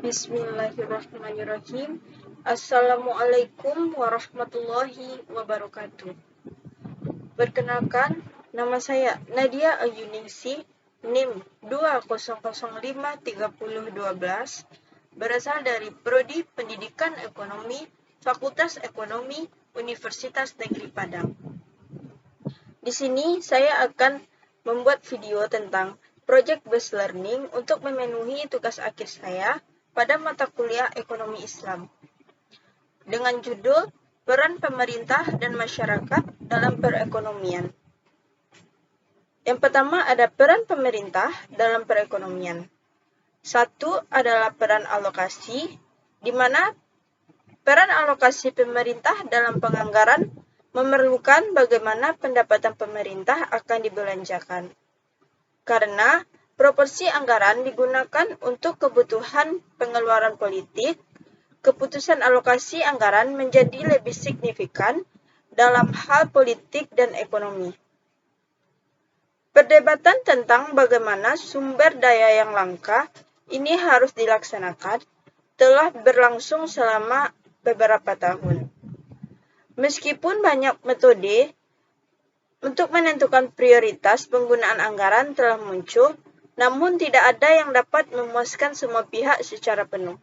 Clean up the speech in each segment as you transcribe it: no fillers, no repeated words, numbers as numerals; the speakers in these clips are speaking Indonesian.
Bismillahirrahmanirrahim. Assalamualaikum warahmatullahi wabarakatuh. Perkenalkan, nama saya Nadia Ayuningsih, NIM 2005312, berasal dari Prodi Pendidikan Ekonomi, Fakultas Ekonomi, Universitas Negeri Padang. Di sini saya akan membuat video tentang Project Based Learning untuk memenuhi tugas akhir saya pada mata kuliah Ekonomi Islam. Dengan judul Peran Pemerintah dan Masyarakat dalam Perekonomian. Yang pertama ada peran pemerintah dalam perekonomian. Satu adalah peran alokasi, di mana peran alokasi pemerintah dalam penganggaran memerlukan bagaimana pendapatan pemerintah akan dibelanjakan. Karena proporsi anggaran digunakan untuk kebutuhan pengeluaran politik, keputusan alokasi anggaran menjadi lebih signifikan dalam hal politik dan ekonomi. Perdebatan tentang bagaimana sumber daya yang langka ini harus dilaksanakan telah berlangsung selama beberapa tahun. Meskipun banyak metode untuk menentukan prioritas penggunaan anggaran telah muncul, namun tidak ada yang dapat memuaskan semua pihak secara penuh.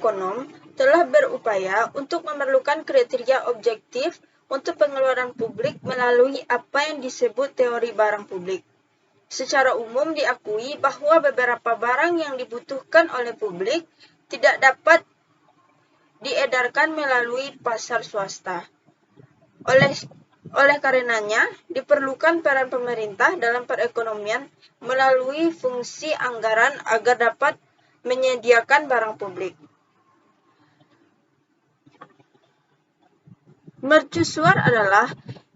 Ekonom telah berupaya untuk memerlukan kriteria objektif untuk pengeluaran publik melalui apa yang disebut teori barang publik. Secara umum diakui bahwa beberapa barang yang dibutuhkan oleh publik tidak dapat diedarkan melalui pasar swasta. Oleh karenanya, diperlukan peran pemerintah dalam perekonomian melalui fungsi anggaran agar dapat menyediakan barang publik. Mercusuar adalah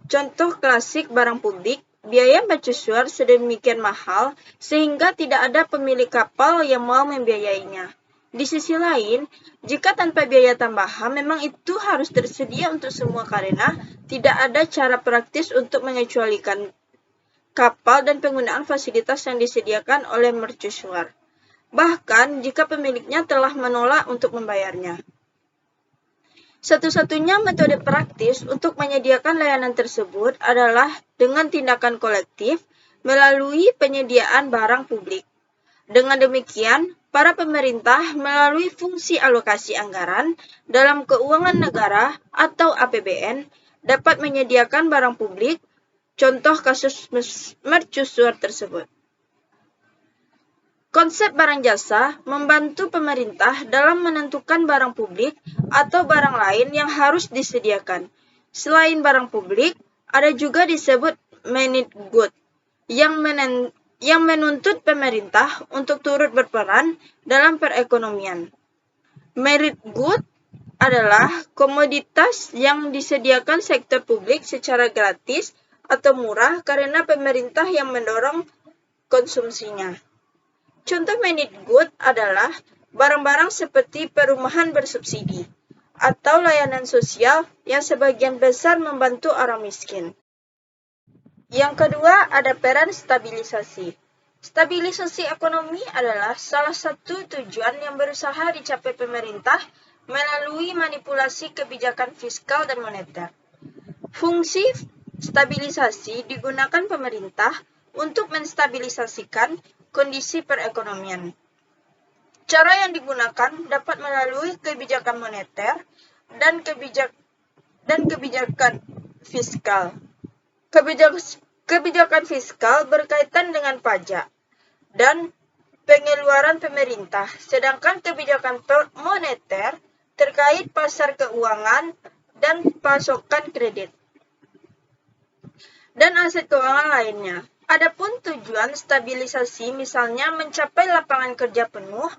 contoh klasik barang publik. Biaya mercusuar sedemikian mahal sehingga tidak ada pemilik kapal yang mau membiayainya. Di sisi lain, jika tanpa biaya tambahan, memang itu harus tersedia untuk semua karena tidak ada cara praktis untuk mengecualikan kapal dan penggunaan fasilitas yang disediakan oleh mercusuar. Bahkan jika pemiliknya telah menolak untuk membayarnya. Satu-satunya metode praktis untuk menyediakan layanan tersebut adalah dengan tindakan kolektif melalui penyediaan barang publik. Dengan demikian, para pemerintah melalui fungsi alokasi anggaran dalam keuangan negara atau APBN dapat menyediakan barang publik, contoh kasus mercusuar tersebut. Konsep barang jasa membantu pemerintah dalam menentukan barang publik atau barang lain yang harus disediakan. Selain barang publik, ada juga disebut managed good yang menuntut pemerintah untuk turut berperan dalam perekonomian. Merit good adalah komoditas yang disediakan sektor publik secara gratis atau murah karena pemerintah yang mendorong konsumsinya. Contoh managed good adalah barang-barang seperti perumahan bersubsidi atau layanan sosial yang sebagian besar membantu orang miskin. Yang kedua, ada peran stabilisasi. Stabilisasi ekonomi adalah salah satu tujuan yang berusaha dicapai pemerintah melalui manipulasi kebijakan fiskal dan moneter. Fungsi stabilisasi digunakan pemerintah untuk menstabilisasikan kondisi perekonomian. Cara yang digunakan dapat melalui kebijakan moneter dan kebijakan fiskal. Kebijakan fiskal berkaitan dengan pajak dan pengeluaran pemerintah, sedangkan kebijakan moneter terkait pasar keuangan dan pasokan kredit dan aset keuangan lainnya. Adapun tujuan stabilisasi misalnya mencapai lapangan kerja penuh,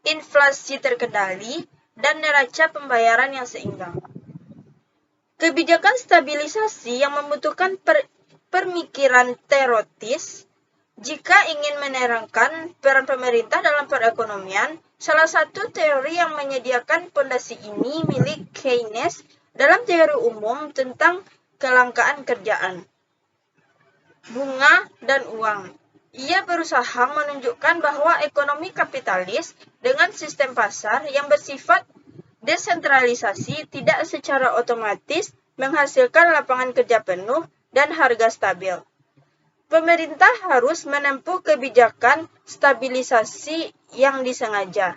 inflasi terkendali, dan neraca pembayaran yang seimbang. Kebijakan stabilisasi yang membutuhkan pemikiran teoritis. Jika ingin menerangkan peran pemerintah dalam perekonomian, salah satu teori yang menyediakan pondasi ini milik Keynes dalam teori umum tentang kelangkaan kerjaan, bunga, dan uang. Ia berusaha menunjukkan bahwa ekonomi kapitalis dengan sistem pasar yang bersifat desentralisasi tidak secara otomatis menghasilkan lapangan kerja penuh dan harga stabil. Pemerintah harus menempuh kebijakan stabilisasi yang disengaja.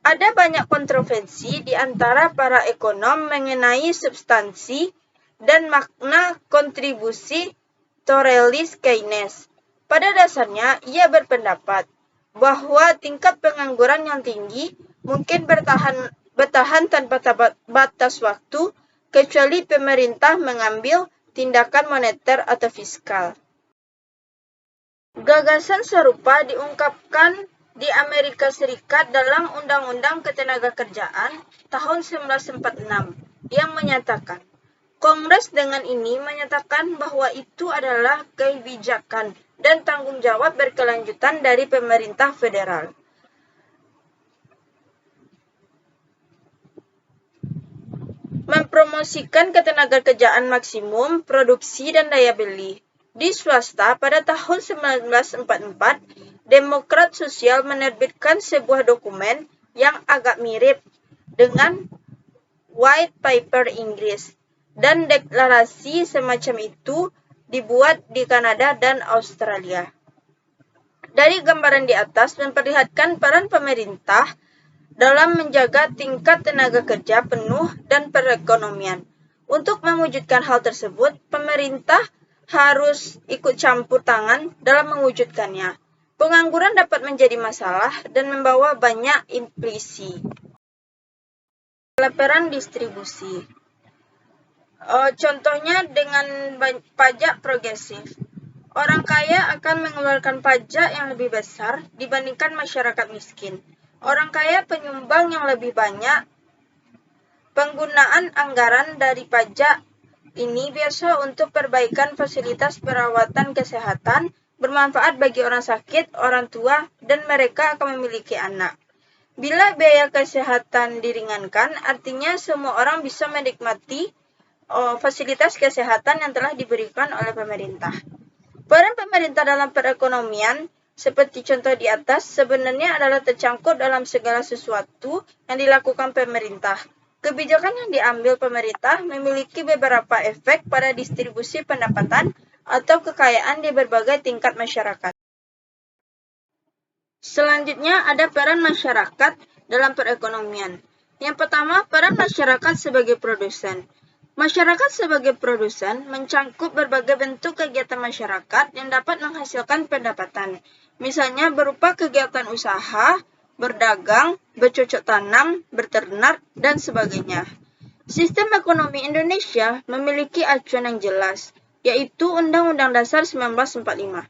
Ada banyak kontroversi di antara para ekonom mengenai substansi dan makna kontribusi Thoreau's Keynes. Pada dasarnya, ia berpendapat bahwa tingkat pengangguran yang tinggi mungkin bertahan tanpa batas waktu, kecuali pemerintah mengambil tindakan moneter atau fiskal. Gagasan serupa diungkapkan di Amerika Serikat dalam Undang-Undang Ketenagakerjaan tahun 1946 yang menyatakan, Kongres dengan ini menyatakan bahwa itu adalah kebijakan dan tanggung jawab berkelanjutan dari pemerintah federal. Mempromosikan ketenagakerjaan maksimum, produksi, dan daya beli. Di swasta, pada tahun 1944, Demokrat Sosial menerbitkan sebuah dokumen yang agak mirip dengan White Paper Inggris, dan deklarasi semacam itu dibuat di Kanada dan Australia. Dari gambaran di atas memperlihatkan peran pemerintah dalam menjaga tingkat tenaga kerja penuh dan perekonomian. Untuk mewujudkan hal tersebut, pemerintah harus ikut campur tangan dalam mewujudkannya. Pengangguran dapat menjadi masalah dan membawa banyak implikasi. Peran distribusi. Contohnya dengan pajak progresif. Orang kaya akan mengeluarkan pajak yang lebih besar dibandingkan masyarakat miskin. Orang kaya penyumbang yang lebih banyak. Penggunaan anggaran dari pajak ini biasa untuk perbaikan fasilitas perawatan kesehatan, bermanfaat bagi orang sakit, orang tua, dan mereka akan memiliki anak. Bila biaya kesehatan diringankan, artinya semua orang bisa menikmati fasilitas kesehatan yang telah diberikan oleh pemerintah. Peran pemerintah dalam perekonomian, seperti contoh di atas, sebenarnya adalah tercangkut dalam segala sesuatu yang dilakukan pemerintah. Kebijakan yang diambil pemerintah memiliki beberapa efek pada distribusi pendapatan atau kekayaan di berbagai tingkat masyarakat. Selanjutnya ada peran masyarakat dalam perekonomian. Yang pertama, peran masyarakat sebagai produsen. Masyarakat sebagai produsen mencangkup berbagai bentuk kegiatan masyarakat yang dapat menghasilkan pendapatan. Misalnya berupa kegiatan usaha, berdagang, bercocok tanam, berternak, dan sebagainya. Sistem ekonomi Indonesia memiliki acuan yang jelas, yaitu Undang-Undang Dasar 1945.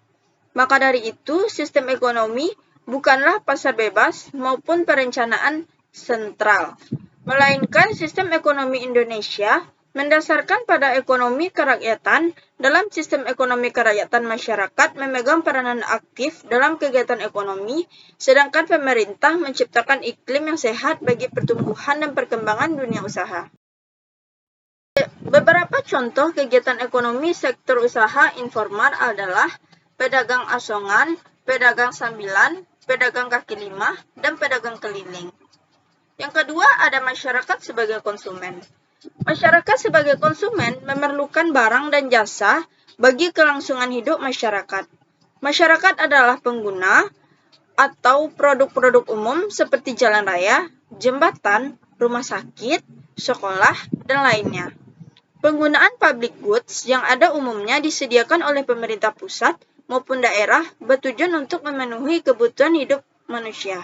Maka dari itu, sistem ekonomi bukanlah pasar bebas maupun perencanaan sentral, melainkan sistem ekonomi Indonesia mendasarkan pada ekonomi kerakyatan. Dalam sistem ekonomi kerakyatan, masyarakat memegang peranan aktif dalam kegiatan ekonomi, sedangkan pemerintah menciptakan iklim yang sehat bagi pertumbuhan dan perkembangan dunia usaha. Beberapa contoh kegiatan ekonomi sektor usaha informal adalah pedagang asongan, pedagang sambilan, pedagang kaki lima, dan pedagang keliling. Yang kedua, ada masyarakat sebagai konsumen. Masyarakat sebagai konsumen memerlukan barang dan jasa bagi kelangsungan hidup masyarakat. Masyarakat adalah pengguna atau produk-produk umum seperti jalan raya, jembatan, rumah sakit, sekolah, dan lainnya. Penggunaan public goods yang ada umumnya disediakan oleh pemerintah pusat maupun daerah bertujuan untuk memenuhi kebutuhan hidup manusia.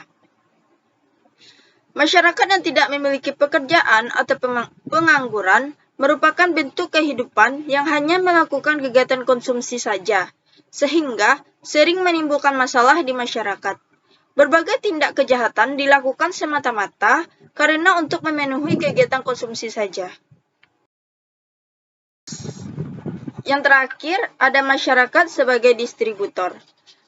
Masyarakat yang tidak memiliki pekerjaan atau pengangguran merupakan bentuk kehidupan yang hanya melakukan kegiatan konsumsi saja, sehingga sering menimbulkan masalah di masyarakat. Berbagai tindak kejahatan dilakukan semata-mata karena untuk memenuhi kegiatan konsumsi saja. Yang terakhir, ada masyarakat sebagai distributor.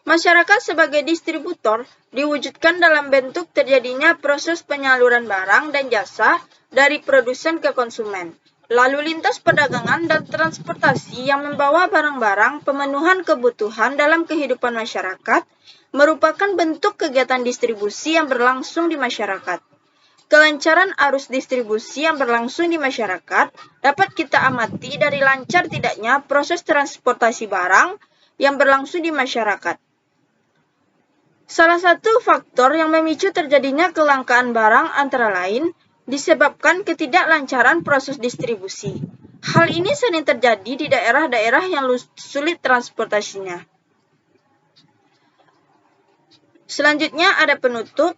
Masyarakat sebagai distributor diwujudkan dalam bentuk terjadinya proses penyaluran barang dan jasa dari produsen ke konsumen. lalu lintas perdagangan dan transportasi yang membawa barang-barang pemenuhan kebutuhan dalam kehidupan masyarakat merupakan bentuk kegiatan distribusi yang berlangsung di masyarakat. Kelancaran arus distribusi yang berlangsung di masyarakat dapat kita amati dari lancar tidaknya proses transportasi barang yang berlangsung di masyarakat. Salah satu faktor yang memicu terjadinya kelangkaan barang antara lain disebabkan ketidaklancaran proses distribusi. Hal ini sering terjadi di daerah-daerah yang sulit transportasinya. Selanjutnya ada penutup.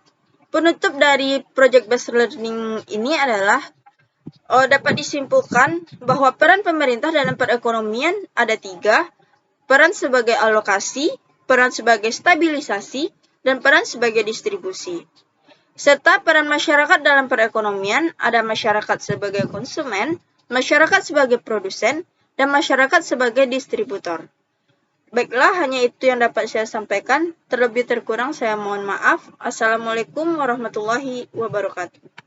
Penutup dari Project Based Learning ini adalah dapat disimpulkan bahwa peran pemerintah dalam perekonomian ada 3, peran sebagai alokasi, peran sebagai stabilisasi, dan peran sebagai distribusi. Serta peran masyarakat dalam perekonomian ada masyarakat sebagai konsumen, masyarakat sebagai produsen, dan masyarakat sebagai distributor. Baiklah, hanya itu yang dapat saya sampaikan. Terlebih terkurang saya mohon maaf. Assalamualaikum warahmatullahi wabarakatuh.